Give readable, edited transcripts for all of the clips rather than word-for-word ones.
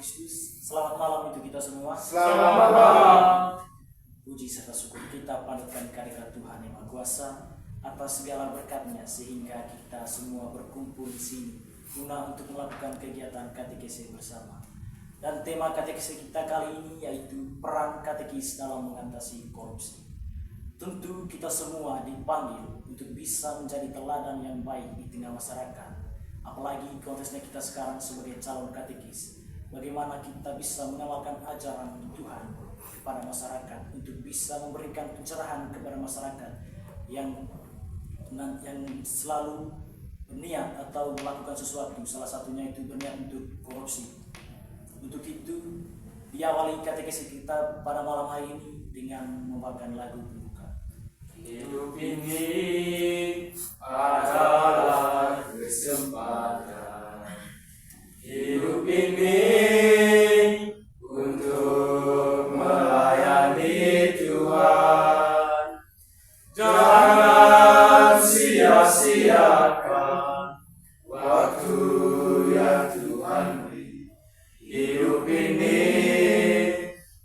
Kristus. Selamat malam untuk kita semua. Selamat malam. Puji serta syukur kita panjatkan kehadirat Tuhan Yang Maha Kuasa atas segala berkat-Nya sehingga kita semua berkumpul di sini guna untuk melakukan kegiatan katekesi bersama. Dan tema katekesi kita kali ini yaitu peran katekis dalam mengatasi korupsi. Tentu kita semua dipanggil untuk bisa menjadi teladan yang baik di tengah masyarakat. Apalagi konteksnya kita sekarang sebagai calon katekis. Bagaimana kita bisa mengamalkan ajaran Tuhan kepada masyarakat untuk bisa memberikan pencerahan kepada masyarakat yang selalu berniat atau melakukan sesuatu, salah satunya itu berniat untuk korupsi. Untuk itu diawali katekesi kita pada malam hari ini dengan membawakan lagu pembuka. Hidup ini adalah kesempatan. Hidup ini untuk melayani Tuhan. Jangan sia-siakan waktu yang Tuhan beri. Hidup ini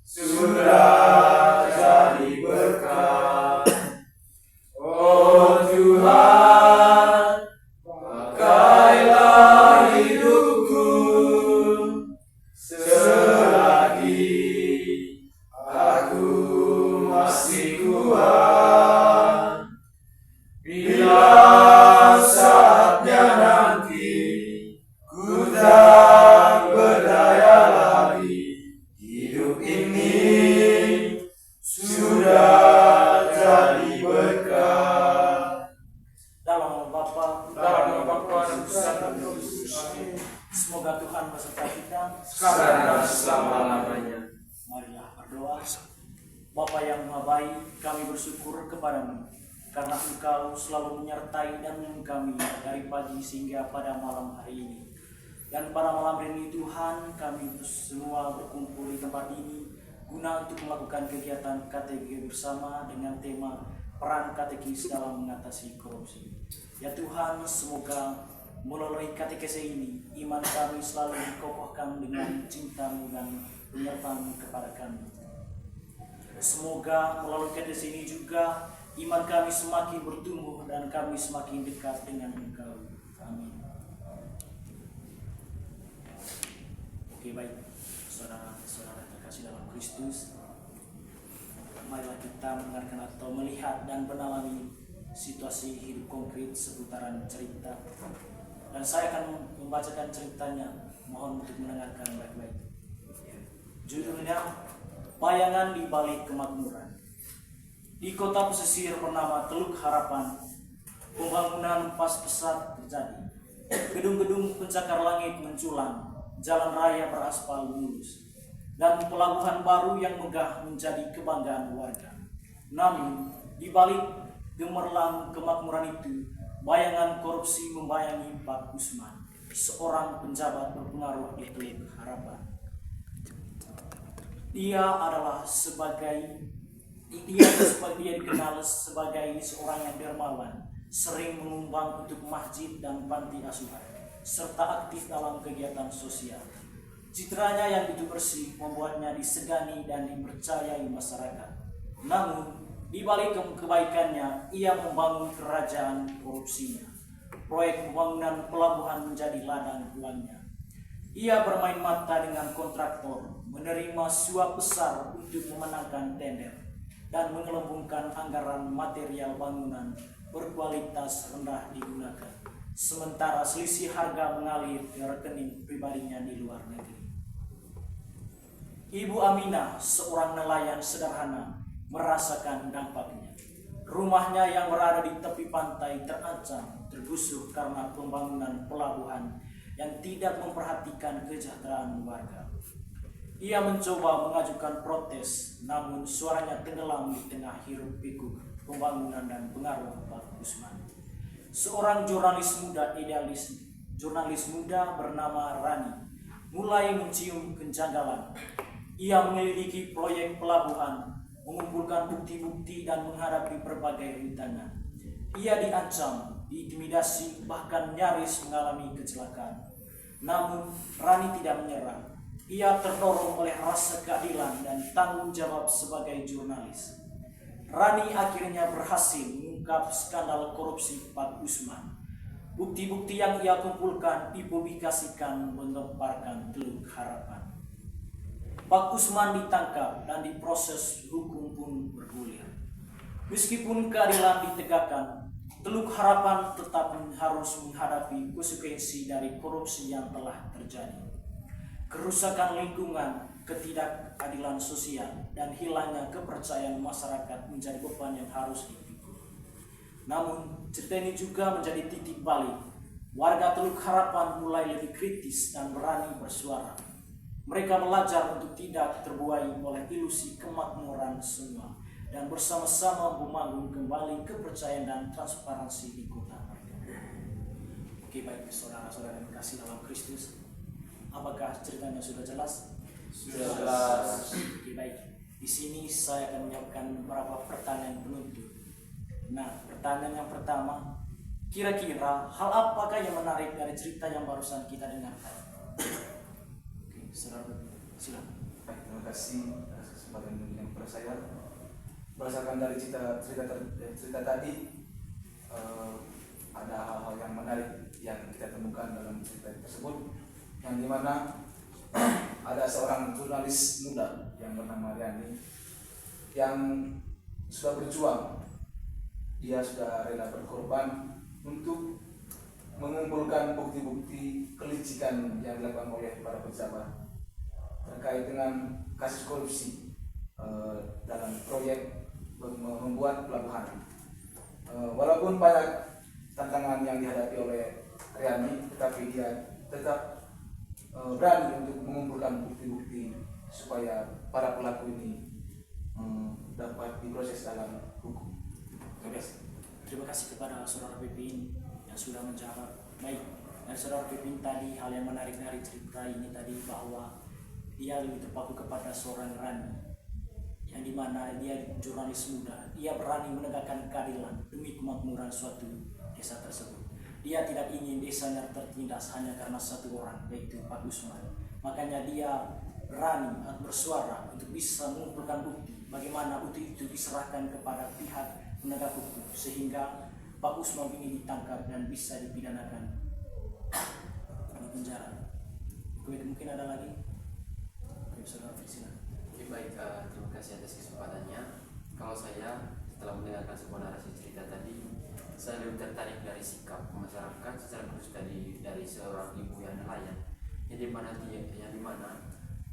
sudah jadi berkat. Oh Tuhan, pakailah hidupku selagi aku masih kuat. Bila saatnya nanti ku tak berdaya lagi, hidup ini sudah jadi berkat. Dalam nama Bapa, Dalam nama Bapa dan Putra dan Roh Kudus. semoga Tuhan beserta kita. Sekarang dan selama-lamanya. Marilah berdoa. Bapa yang Maha Baik, kami bersyukur kepadamu karena Engkau selalu menyertai dan menolong kami dari pagi sehingga pada malam hari ini. Dan pada malam ini Tuhan, kami semua berkumpul di tempat ini guna untuk melakukan kegiatan katekesi bersama dengan tema peran katekis dalam mengatasi korupsi. Ya Tuhan, semoga melalui katekesi ini iman kami selalu dikokohkan dengan cinta-Mu dan penyertaan kepada kami. Semoga melalui katekesi ini juga iman kami semakin bertumbuh dan kami semakin dekat dengan Engkau. Amin. Oke, baik, saudara-saudara terkasih dalam Kristus, marilah kita mendengarkan atau melihat dan menalami situasi hidup konkret seputaran cerita. Dan saya akan membacakan ceritanya, mohon untuk mendengarkan baik-baik. Judulnya, Bayangan di Balik Kemakmuran. Di kota pesisir bernama Teluk Harapan, pembangunan pas-pesat terjadi. Gedung-gedung pencakar langit menculang, jalan raya beraspal mulus, dan pelabuhan baru yang megah menjadi kebanggaan warga. Namun, di balik gemerlang kemakmuran itu, bayangan korupsi membayangi Pak Usman, seorang penjabat berpengaruh di Teluk Harapan. Dia dikenal sebagai seorang yang dermawan, sering menyumbang untuk masjid dan panti asuhan, serta aktif dalam kegiatan sosial. Citranya yang begitu bersih membuatnya disegani dan dipercayai masyarakat. Namun, di balik kebaikannya, ia membangun kerajaan korupsinya. Proyek pembangunan pelabuhan menjadi ladang uangnya. Ia bermain mata dengan kontraktor, menerima suap besar untuk memenangkan tender, dan mengelembungkan anggaran material bangunan berkualitas rendah digunakan. Sementara selisih harga mengalir ke rekening pribadinya di luar negeri. Ibu Aminah, seorang nelayan sederhana, merasakan dampaknya. Rumahnya yang berada di tepi pantai terancam tergusur karena pembangunan pelabuhan yang tidak memperhatikan kesejahteraan warga. Ia mencoba mengajukan protes, namun suaranya tenggelam di tengah hiruk-pikuk pembangunan dan pengaruh Pak Usman. Seorang jurnalis muda bernama Rani mulai mencium kejanggalan. Ia menyelidiki proyek pelabuhan, mengumpulkan bukti-bukti dan menghadapi berbagai rintangan. Ia diancam, diintimidasi, bahkan nyaris mengalami kecelakaan. Namun Rani tidak menyerah. Ia terdorong oleh rasa keadilan dan tanggung jawab sebagai jurnalis. Rani akhirnya berhasil mengungkap skandal korupsi Pak Usman. Bukti-bukti yang ia kumpulkan dipublikasikan menggemparkan Teluk Harapan. Pak Usman ditangkap dan diproses hukum pun bergulir. Meskipun keadilan ditegakkan, Teluk Harapan tetap harus menghadapi konsekuensi dari korupsi yang telah terjadi. Kerusakan lingkungan, ketidakadilan sosial, dan hilangnya kepercayaan masyarakat menjadi beban yang harus dipikul. Namun, cerita ini juga menjadi titik balik. Warga Teluk Harapan mulai lebih kritis dan berani bersuara. Mereka belajar untuk tidak terbuai oleh ilusi kemakmuran semua dan bersama-sama membangun kembali kepercayaan dan transparansi di kota mereka. Oke, baik saudara-saudara yang kasih dalam Kristus. Apakah ceritanya sudah jelas? Sudah jelas. Oke, baik. Di sini saya akan menyiapkan beberapa pertanyaan penutup. Nah, pertanyaan yang pertama, kira-kira hal apakah yang menarik dari cerita yang barusan kita dengarkan? Oke, saudara, silakan. Baik, terima kasih atas kesempatan yang kepada saya. Berdasarkan dari cerita tadi, ada hal-hal yang menarik yang kita temukan dalam cerita tersebut, yang dimana ada seorang jurnalis muda yang bernama Riani yang sudah berjuang. Dia sudah rela berkorban untuk mengumpulkan bukti-bukti kelicikan yang dilakukan oleh para pejabat terkait dengan kasus korupsi dalam proyek membuat pelabuhan. Walaupun banyak tantangan yang dihadapi oleh Riani, tetapi dia tetap berani untuk mengumpulkan bukti-bukti supaya para pelaku ini dapat diproses dalam hukum. Terima kasih kepada saudara Pipin yang sudah menjawab. Baik, dari saudara Pipin tadi hal yang menarik dari cerita ini tadi bahwa dia lebih terpaku kepada seorang Rani, yang dimana dia jurnalis muda. Dia berani menegakkan keadilan demi kemakmuran suatu desa tersebut. Dia tidak ingin desanya tertindas hanya karena satu orang, yaitu Pak Usman. Makanya dia berani bersuara untuk bisa mengumpulkan bukti bagaimana bukti itu diserahkan kepada pihak penegak hukum sehingga Pak Usman ini ditangkap dan bisa dipidanakan di penjara. Mungkin ada lagi? Oke, saudara silakan. Oke, baik, terima kasih atas kesempatannya. Kalau saya setelah mendengarkan sebuah narasi cerita tadi, saya lebih tertarik dari sikap masyarakat secara khusus dari seorang ibu yang nelayan, yang dimana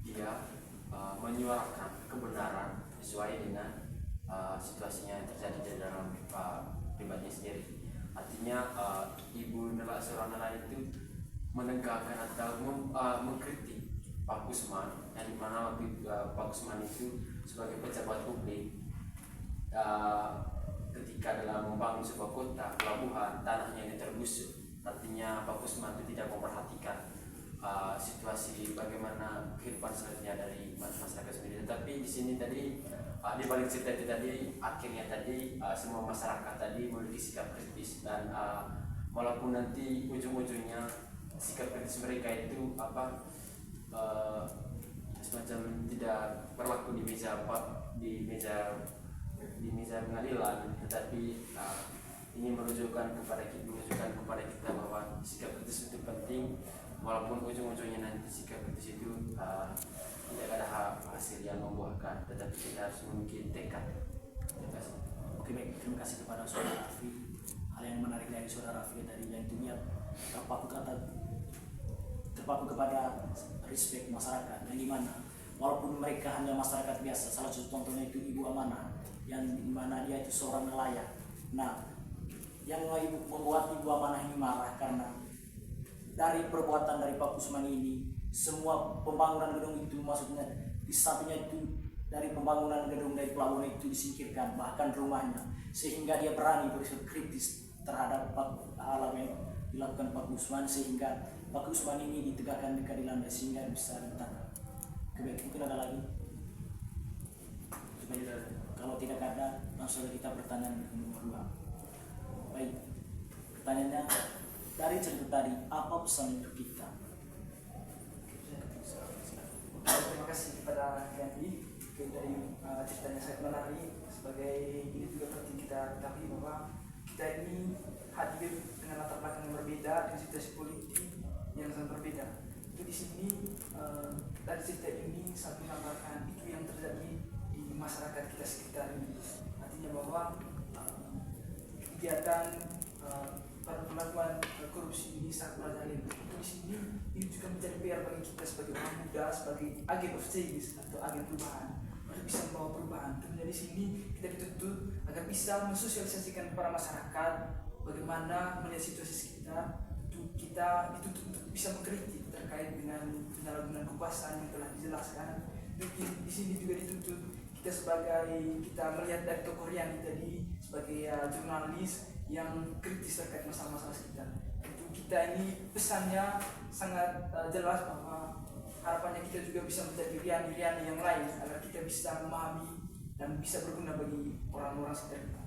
dia menyuarakan kebenaran sesuai dengan situasinya yang terjadi di dalam pribadinya sendiri. Artinya seorang nelayan itu menegakkan atau mengkritik Pak Usman, yang dimana Pak Usman itu sebagai pejabat publik ketika dalam membangun sebuah kota, pelabuhan, tanahnya ini tergusur. Artinya Pak Usman itu tidak memperhatikan situasi bagaimana kehidupan selanjutnya dari masyarakat sendiri. Tetapi di sini tadi di balik cerita itu tadi akhirnya tadi semua masyarakat tadi memiliki sikap kritis dan walaupun nanti ujung-ujungnya sikap kritis mereka itu semacam tidak berlaku di meja pengadilan, tetapi ini menunjukkan kepada kita bahwa sikap kritis itu penting, walaupun ujung-ujungnya nanti sikap kritis itu tidak ada hasil yang membuahkan, tetapi kita harus memiliki tekad. Terima kasih. Oke, baik, terima kasih kepada saudara Raffi. Hal yang menarik dari saudara Raffi tadi yang itu dia terpaku kepada respect masyarakat, yang dimana walaupun mereka hanya masyarakat biasa, salah satu contohnya itu Ibu Amanah, yang dimana dia itu seorang nelayan. Nah, yang membuat Ibu Amanah ini marah karena dari perbuatan dari Pak Usman ini, semua pembangunan gedung itu, maksudnya di sampingnya itu dari pembangunan gedung dari pelabuhan itu disingkirkan, bahkan rumahnya, sehingga dia berani bersikap kritis terhadap hal yang dilakukan Pak Usman, sehingga Pak Usman ini ditegakkan keadilan sehingga bisa ditangkap. Mungkin ada lagi? Kalau tidak ada, langsung kita pertanyaan nomor 2. Baik, pertanyaannya, dari cerita tadi, apa pesan untuk kita? kasih kepada Yandi dari ceritanya sangat menarik. Sebagai ini juga penting kita ketahui bahwa kita ini hadir dengan latar belakang yang berbeda, dengan situasi politik yang sangat berbeda. Itu di sini dari cerita ini sangat menggambarkan itu yang terjadi di masyarakat kita sekitar ini. Artinya bahwa kegiatan perlakuan korupsi ini sangat merajalela. Itu di sini ini juga menjadi PR bagi kita sebagai orang muda, sebagai agen of change atau agen perubahan, untuk bisa membawa perubahan. Tentunya di sini kita dituntut agar bisa mensosialisasikan kepada masyarakat bagaimana melihat situasi sekitar. Kita dituntut untuk bisa mengkritik terkait dengan penyalahgunaan kekuasaan yang telah dijelaskan. Di sini juga dituntut kita sebagai kita melihat dari tokoh Riani tadi sebagai jurnalis yang kritis terkait masalah-masalah sekitar. Itu kita ini pesannya sangat jelas bahwa harapannya kita juga bisa menjadi Riani-Riani yang lain agar kita bisa memahami dan bisa berguna bagi orang-orang sekitar kita.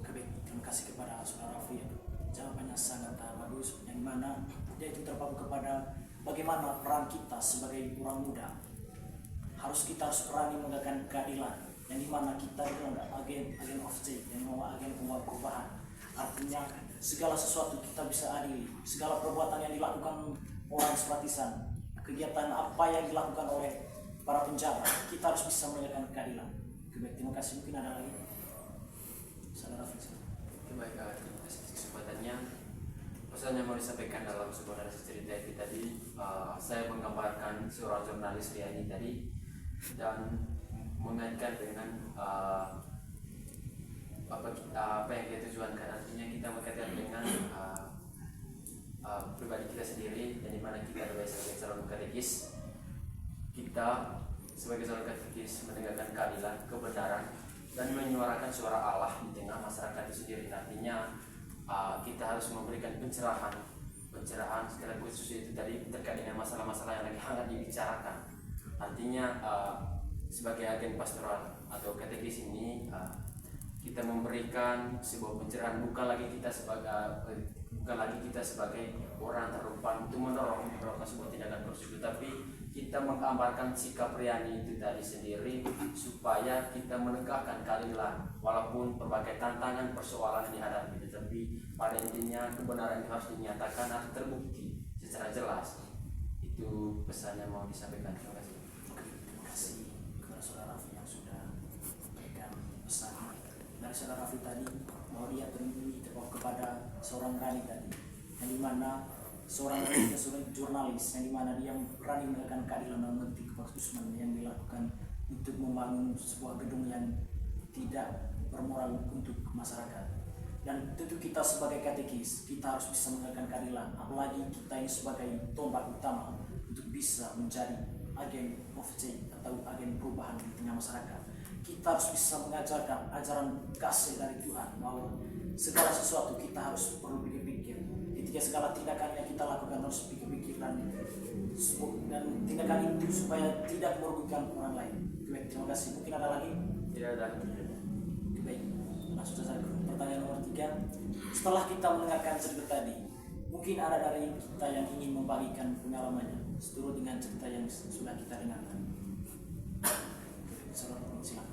Baik, terima kasih kepada Saudara Raffi. Jawabannya sangat bagus, yang mana dia itu terpaku kepada bagaimana peran kita sebagai orang muda. Kita harus berani menegakkan keadilan, yang dimana kita itu adalah agen of change, yang membawa agen pembawa perubahan. Artinya segala sesuatu kita bisa adili, segala perbuatan yang dilakukan orang simpatisan, kegiatan apa yang dilakukan oleh para penjahat, kita harus bisa menegakkan keadilan. Baik, terima kasih. Mungkin ada lagi, Saudara Raffi. Baik, terima kasih atas kesempatannya. Pesan yang mau disampaikan dalam sebuah narasi cerita itu tadi, saya menggambarkan seorang jurnalis Riani tadi dan mengaitkan dengan apa yang dia tujuankan. Artinya kita mengaitkan dengan pribadi kita sendiri, dan dimana kita adalah sebagai calon katekis, kita sebagai calon katekis menegakkan keadilan, kebenaran, dan menyuarakan suara Allah di tengah masyarakat itu sendiri. Artinya kita harus memberikan pencerahan sekaligus itu tadi terkait dengan masalah-masalah yang lagi hangat dibicarakan. Artinya sebagai agen pastoral atau katekis ini kita memberikan sebuah pencerahan, bukan lagi kita sebagai orang terdepan untuk melakukan sebuah tindakan prosedur, tapi kita menggambarkan sikap Riani itu tadi sendiri supaya kita menegakkan keadilan walaupun berbagai tantangan persoalan dihadapi, tetapi pada intinya kebenaran itu harus dinyatakan, harus terbukti secara jelas. Itu pesan yang mau disampaikan. Terima kasih. Terima kasih kepada Saudara Raffi yang sudah memberikan pesan dari Saudara Raffi tadi, bahwa dia terpaku kepada seorang Rani tadi, yang dimana seorang jurnalis yang dimana dia berani menegakkan keadilan dan mengerti keputusan yang dilakukan untuk membangun sebuah gedung yang tidak bermoral untuk masyarakat. Dan tentu kita sebagai katekis, kita harus bisa menegakkan keadilan, apalagi kita ini sebagai tombak utama untuk bisa menjadi agen of change atau agen perubahan di tengah masyarakat. Kita harus bisa mengajarkan ajaran kasih dari Tuhan, bahwa segala sesuatu kita harus perlu pikir-pikir. Ketika segala tindakan yang kita lakukan harus pikir-pikir dan tindakan itu supaya tidak merugikan orang lain. Baik, terima kasih. Mungkin ada lagi? Tidak ada. Baik, langsung saja ke pertanyaan nomor 3. Setelah kita mendengarkan cerita tadi, mungkin ada dari kita yang ingin membagikan pengalamannya seturut dengan cerita yang sudah kita dengarkan. Silakan.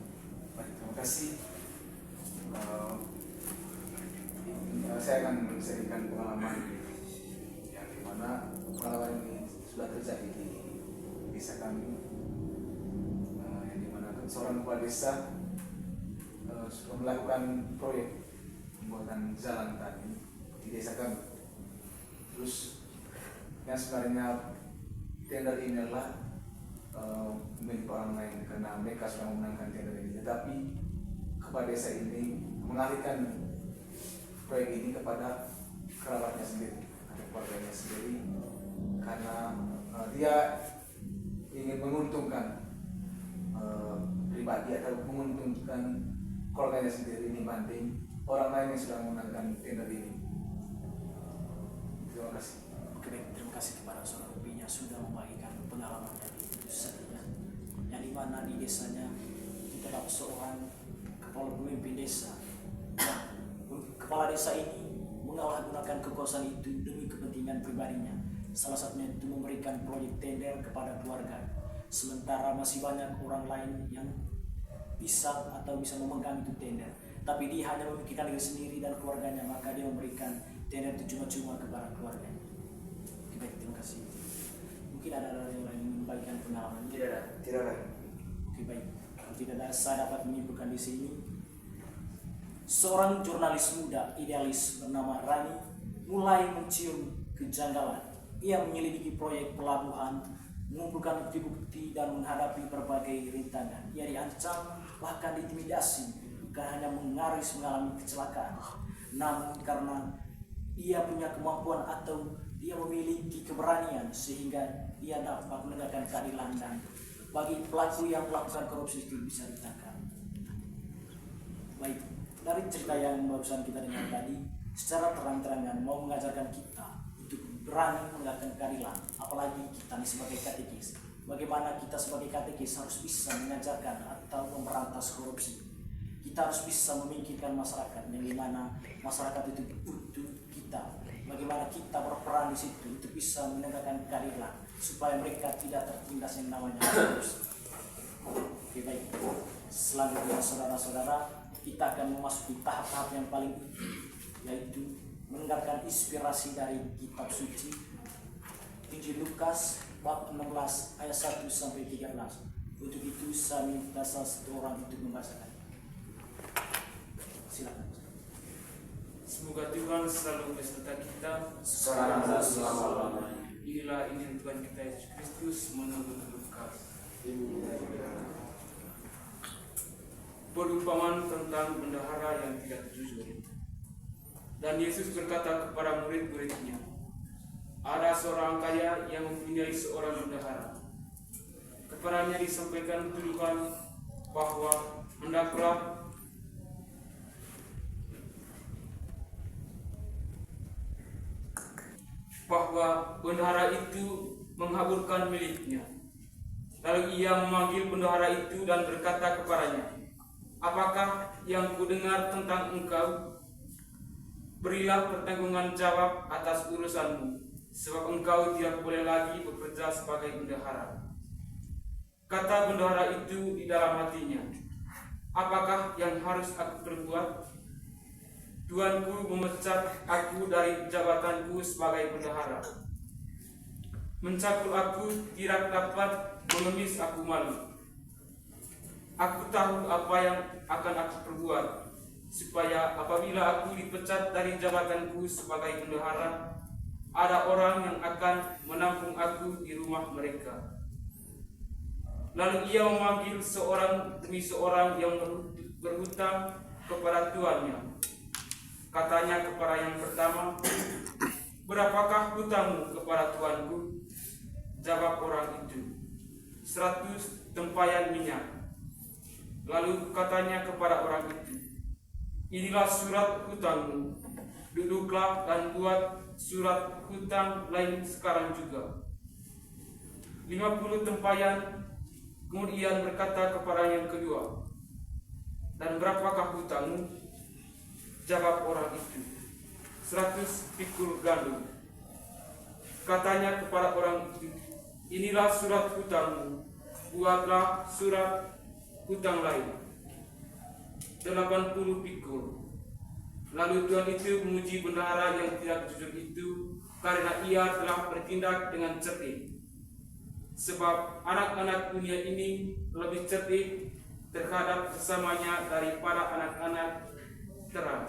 Baik, terima kasih. Saya akan menceritakan pengalaman yang dimana pengalaman ini sudah terjadi di desa kami, yang dimana seorang kepala desa sudah melakukan proyek pembuatan jalan tadi di desa kami. Terus yang sebenarnya tender ini adalah milik orang lain karena mereka sudah memenangkan tender ini, tetapi kepala desa ini mengalihkan proyek ini kepada kerabatnya sendiri atau keluarganya sendiri, karena dia ingin menguntungkan pribadi atau menguntungkan keluarganya sendiri dibanding orang lain yang sudah memenangkan tender ini. Terima kasih. Oke, baik, terima kasih kepada Saudara Ruby yang sudah membagikan pengalamannya di desanya, yang dimana di desanya terdapat seorang kepala pemimpin desa. Nah, kepala desa ini mengalahgunakan kekuasaan itu demi kepentingan pribadinya. Salah satunya itu memberikan proyek tender kepada keluarga. sementara masih banyak orang lain yang bisa memegang itu tender, tapi dia hanya memikirkan diri sendiri dan keluarganya, maka dia memberikan tender itu cuma-cuma kepada keluarganya. Oke, baik, terima kasih. Mungkin ada yang lain membagikan pengalaman? Tidak ada. Oke, baik. Kalau tidak ada, saya dapat menyimpulkan di sini. Seorang jurnalis muda idealis bernama Rani mulai mencium kejanggalan. Ia menyelidiki proyek pelabuhan, mengumpulkan bukti-bukti dan menghadapi berbagai rintangan. Ia diancam, bahkan diintimidasi, bukan hanya mengaris mengalami kecelakaan, namun karena ia punya kemampuan atau dia memiliki keberanian sehingga ia dapat menegakkan keadilan dan bagi pelaku yang melakukan korupsi itu bisa ditangkap. Baik, dari cerita yang barusan kita dengar tadi, secara terang-terangan mau mengajarkan kita untuk berani menegakkan keadilan, apalagi kita nih sebagai katekis. Bagaimana kita sebagai katekis harus bisa mengajarkan atau memberantas korupsi. Kita harus bisa memikirkan masyarakat, yang dimana masyarakat itu butuh kita. Bagaimana kita berperan di situ untuk bisa menegakkan keadilan supaya mereka tidak tertindas yang namanya korupsi. Oke, baik. Selanjutnya saudara-saudara, kita akan memasuki tahap-tahap yang paling inti, yaitu mendengarkan inspirasi dari kitab suci Injil Lukas bab 16 ayat 1 sampai 13. Untuk itu saya minta salah satu orang untuk membacakan. Silakan. Semoga Tuhan selalu beserta kita. Sekarang dan selama-lamanya. Inilah Injil Tuhan kita Yesus Kristus menurut Lukas. Perumpamaan tentang bendahara yang tidak jujur. Dan Yesus berkata kepada murid-muridnya, ada seorang kaya yang mempunyai seorang bendahara. Kepadanya disampaikan tuduhan bahwa hendaklah bendahara itu menghaburkan miliknya. Lalu ia memanggil bendahara itu dan berkata kepadanya, apakah yang kudengar tentang engkau? Berilah pertanggungan jawab atas urusanmu, sebab engkau tidak boleh lagi bekerja sebagai bendahara. Kata bendahara itu di dalam hatinya, apakah yang harus aku perbuat? Tuanku memecat aku dari jabatanku sebagai bendahara. Mencakul aku tidak dapat mengemis aku malu. Aku tahu apa yang akan aku perbuat, supaya apabila aku dipecat dari jabatanku sebagai bendahara, ada orang yang akan menampung aku di rumah mereka. Lalu ia memanggil seorang demi seorang yang berhutang kepada tuannya. Katanya kepada yang pertama, berapakah hutangmu kepada tuanku? Jawab orang itu, 100 tempayan minyak. Lalu katanya kepada orang itu, inilah surat hutangmu, duduklah dan buat surat hutang lain sekarang juga. 50 tempayan. Kemudian berkata kepada yang kedua, dan berapakah hutangmu? Jawab orang itu, 100 pikul gandum. Katanya kepada orang itu, inilah surat hutangmu, buatlah surat hutang lain, 80 pikul. Lalu Tuhan itu memuji bendahara yang tidak jujur itu, karena ia telah bertindak dengan cerdik. Sebab anak-anak dunia ini lebih cerdik terhadap sesamanya daripada anak-anak terang.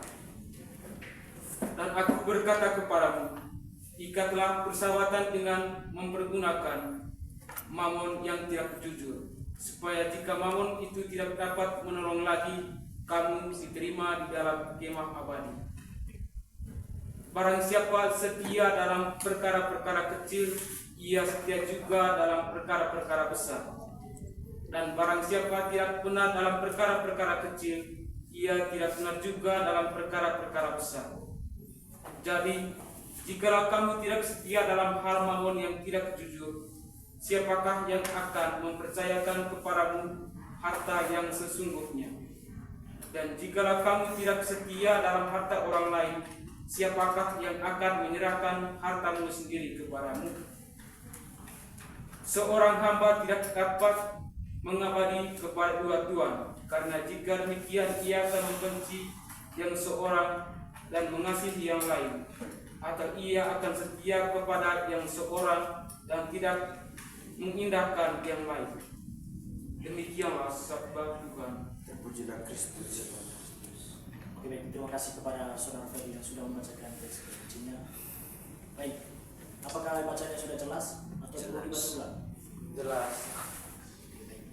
Dan aku berkata kepadamu, ikatlah persahabatan dengan mempergunakan mamon yang tidak jujur, supaya jika mamon itu tidak dapat menolong lagi, kamu diterima di dalam kemah abadi. Barang siapa setia dalam perkara-perkara kecil, ia setia juga dalam perkara-perkara besar. Dan barang siapa tidak benar dalam perkara-perkara kecil, ia tidak benar juga dalam perkara-perkara besar. Jadi, jikalau kamu tidak setia dalam hal mamon yang tidak jujur, siapakah yang akan mempercayakan kepadamu harta yang sesungguhnya? Dan jikalau kamu tidak setia dalam harta orang lain, siapakah yang akan menyerahkan hartamu sendiri kepadamu? seorang hamba tidak dapat mengabdi kepada dua tuan, karena jika demikian ia akan membenci yang seorang dan mengasihi yang lain, atau ia akan setia kepada yang seorang dan tidak mengindahkan yang lain. Demikianlah sabda Tuhan. Terpujilah Kristus. Oke, baik. Terima kasih kepada saudara Ferdi yang sudah membacakan teks kecilnya. Baik, apakah bacanya sudah jelas atau perlu dibaca ulang? Jelas. Oke, baik.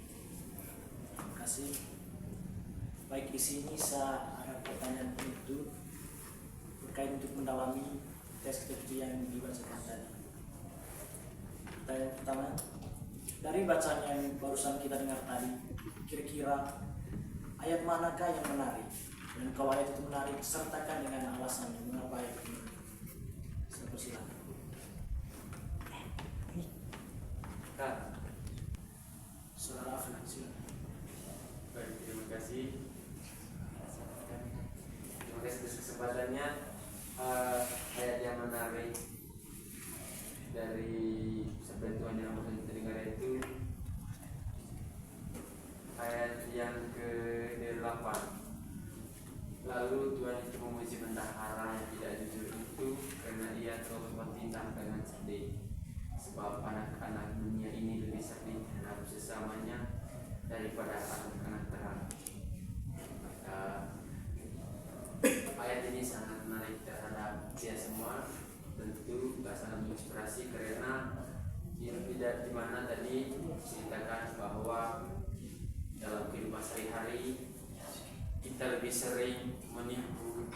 Terima kasih. Baik, di sini saya ada pertanyaan itu terkait untuk mendalami teks kecil yang dibacakan tadi. Pertanyaan pertama, dari bacaan yang barusan kita dengar tadi, kira-kira ayat manakah yang menarik? Dan kalau ayat itu menarik, sertakan dengan alasannya mengapa ayat itu. Saya persilakan. Kak, Saudara Afri, silakan. baik, terima kasih. Terima kasih atas kesempatannya. Ayat yang menarik dari sabda Tuhan yang baru kita dengar itu ayat yang ke-8. Lalu Tuhan itu memuji bendahara yang tidak jujur itu karena ia terus bertindak dengan cerdik, sebab anak-anak dunia ini lebih cerdik terhadap sesamanya daripada anak-anak terang. Maka ayat ini sangat menarik terhadap dia semua. Tentu sangat menginspirasi karena tidak dimana tadi ceritakan bahwa dalam kehidupan sehari-hari kita lebih sering menipu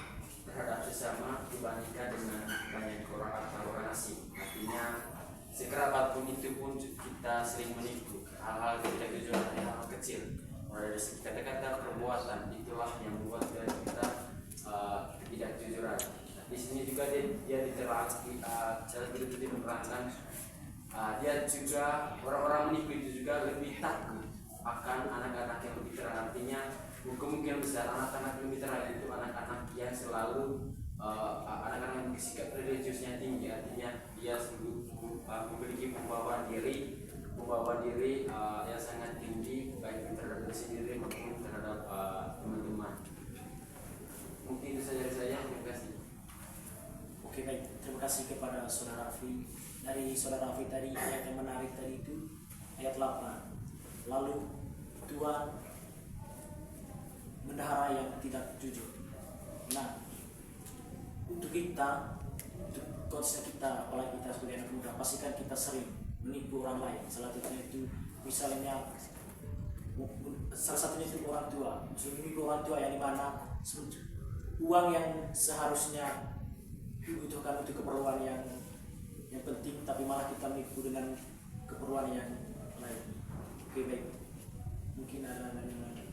terhadap sesama dibandingkan dengan banyak orang atau orang asing. Artinya sekerap pun itu pun kita sering menipu hal-hal tidak tujuan, hal-hal kecil. Mulai dari segi kata-kata, perbuatan, itulah yang membuat kita ketidakjujuran. Di sini juga dia diterang secara betul-betul menerangkan dia juga orang-orang menipu itu juga lebih takut akan anak-anak yang lebih terang. Artinya kemungkinan besar anak-anak yang lebih terang itu anak-anak yang selalu anak-anak yang bersikap religiusnya tinggi. Artinya dia memiliki pembawaan diri yang sangat tinggi, baik terhadap diri sendiri maupun terhadap teman-teman. Mungkin itu saja dari saya. Terima kasih. Oke, baik. Terima kasih kepada saudara Afri. Dari saudara Afri tadi, ayat yang menarik tadi itu ayat 8. Lalu Tuhan bendahara yang tidak jujur. Nah, untuk kita, untuk konsep kita, apalagi kita sebagai anak muda, pastikan kita sering menipu orang lain. Salah satunya itu misalnya salah satunya itu orang tua. Maksudnya menipu orang tua yang dimana uang yang seharusnya dibutuhkan untuk keperluan yang penting, tapi malah kita menipu dengan keperluan yang lain. Oke, baik. Mungkin ada yang lain.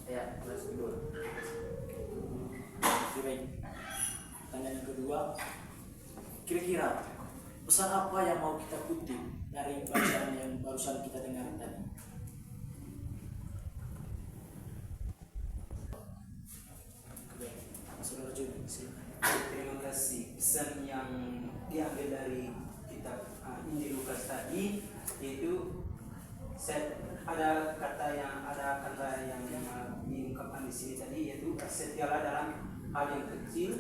Ya, kelas kedua. Oke, baik. Pertanyaan yang kedua, kira-kira pesan apa yang mau kita kutip dari bacaan yang barusan kita dengar tadi? Oke, baik. Saudara Juni, silakan. Terima kasih. Pesan yang diambil dari kitab Injil Lukas tadi yaitu ada kata yang diungkapkan di sini tadi, yaitu setialah dalam hal yang kecil,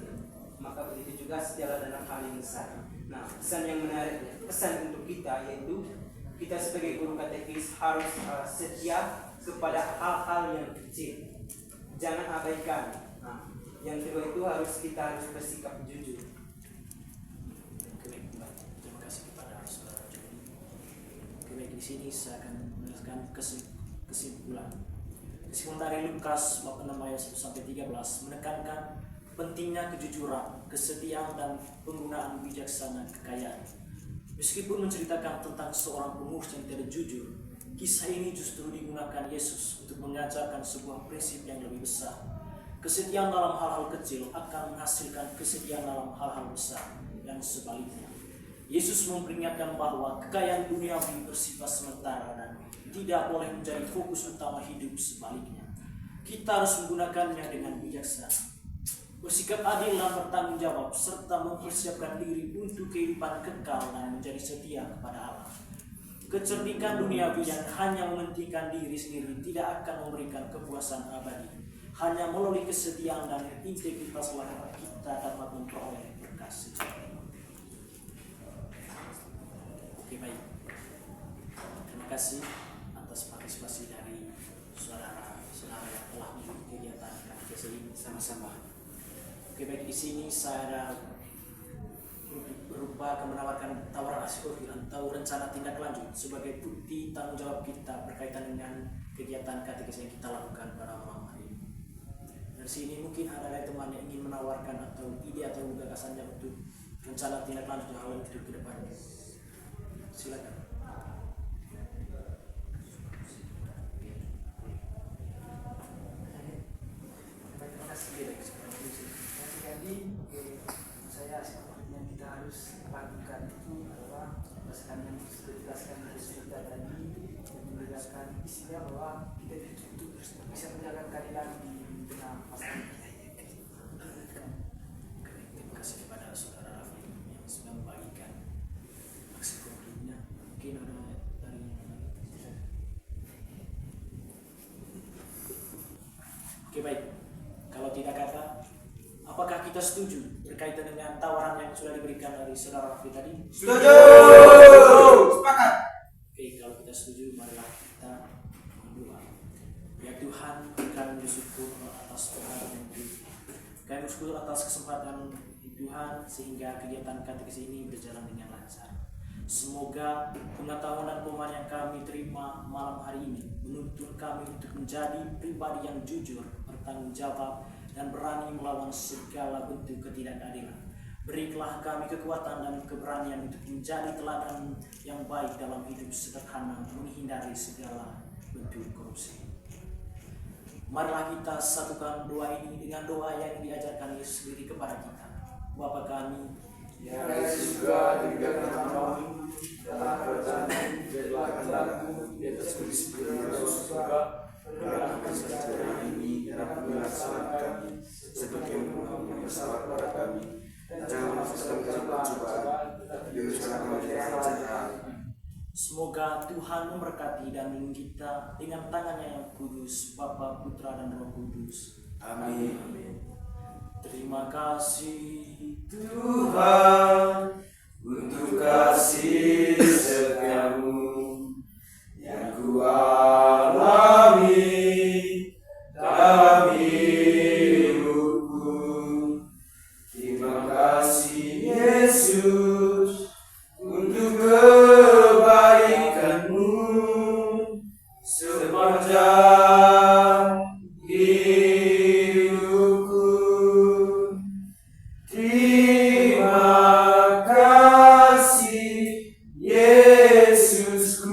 maka begitu juga setialah dalam hal yang besar. Nah, pesan yang menarik, pesan untuk kita yaitu kita sebagai guru katekis harus setia kepada hal-hal yang kecil, jangan abaikan. Nah, yang kedua itu kita harus bersikap jujur. Oke, baik. Terima kasih kepada saudara Joni. Oke, baik. Di sini saya akan menjelaskan kesimpulan. Kesimpulan dari Lukas bab 6 ayat 1-13 menekankan pentingnya kejujuran, kesetiaan dan penggunaan bijaksana kekayaan. Meskipun menceritakan tentang seorang pengurus yang tidak jujur, kisah ini justru digunakan Yesus untuk mengajarkan sebuah prinsip yang lebih besar. Kesetiaan dalam hal-hal kecil akan menghasilkan kesetiaan dalam hal-hal besar, dan sebaliknya. Yesus memperingatkan bahwa kekayaan duniawi bersifat sementara dan tidak boleh menjadi fokus utama hidup. Sebaliknya, kita harus menggunakannya dengan bijaksana, bersikap adil dan bertanggung jawab, serta mempersiapkan diri untuk kehidupan kekal dan menjadi setia kepada Allah. Kecerdikan duniawi yang hanya mementingkan diri sendiri tidak akan memberikan kepuasan abadi. Hanya melalui kesetiaan dan integritaslah kita dapat memperoleh berkah sejati. Oke, baik. Terima kasih atas partisipasi dari saudara-saudara yang telah mengikuti kegiatan katekesi ini sama-sama. Oke, baik, di sini saya berupa menawarkan tawaran asyik atau rencana tindak lanjut sebagai bukti tanggung jawab kita berkaitan dengan kegiatan katekesi yang kita lakukan pada malam hari ini. Dari sini mungkin ada teman yang ingin menawarkan atau ide atau gagasannya untuk rencana tindak lanjut hal itu ke depan. Silakan. Terima kasih. Jadi saya sepertinya kita harus lakukan itu adalah berdasarkan yang sudah dijelaskan dari cerita tadi, menjelaskan isinya bahwa kita dituntut bisa menjaga keadilan di tengah masyarakat kita. Terima kasih kepada saudara Raffi yang sudah membagikan aksi konkretnya. Mungkin ada dari yang lain. Oke, baik. Kalau tidak kata, apakah kita setuju berkaitan dengan tawaran yang sudah diberikan dari saudara Raffi tadi? Setuju. Sepakat. Oke, kalau kita setuju, marilah kita berdoa. Ya Tuhan, kami bersyukur atas Tuhan yang kami bersyukur atas kesempatan Tuhan sehingga kegiatan katekesi ini berjalan dengan lancar. Semoga pengetahuan dan pemahaman yang kami terima malam hari ini menuntun kami untuk menjadi pribadi yang jujur, bertanggung jawab, dan berani melawan segala bentuk ketidakadilan. Berilah kami kekuatan dan keberanian untuk menjadi teladan yang baik dalam hidup sederhana, menghindari segala bentuk korupsi. Marilah kita satukan doa ini dengan doa yang diajarkan Yesus sendiri kepada kita. Bapa kami yang ada di surga, dimuliakan namamu, dalam kerajaan-Mu, jadilah kehendakmu di atas bumi seperti di surga. Berikanlah kami sejahtera hari ini, dan ampunilah kesalahan kami, seperti yang mengampuni kesalahan kepada kami. Dan jangan masukkan kami dalam pencobaan, tetapi bebaskanlah kami dari yang jahat. semoga Tuhan memberkati dan melindungi kita dengan tangannya yang kudus, Bapa, Putra, dan Roh Kudus. Amin. Terima kasih Tuhan untuk kasih setiamu yang kualami dalam hidupku. Terima kasih Yesus untuk kebaikanmu sepanjang hidupku. Terima kasih Yesusku.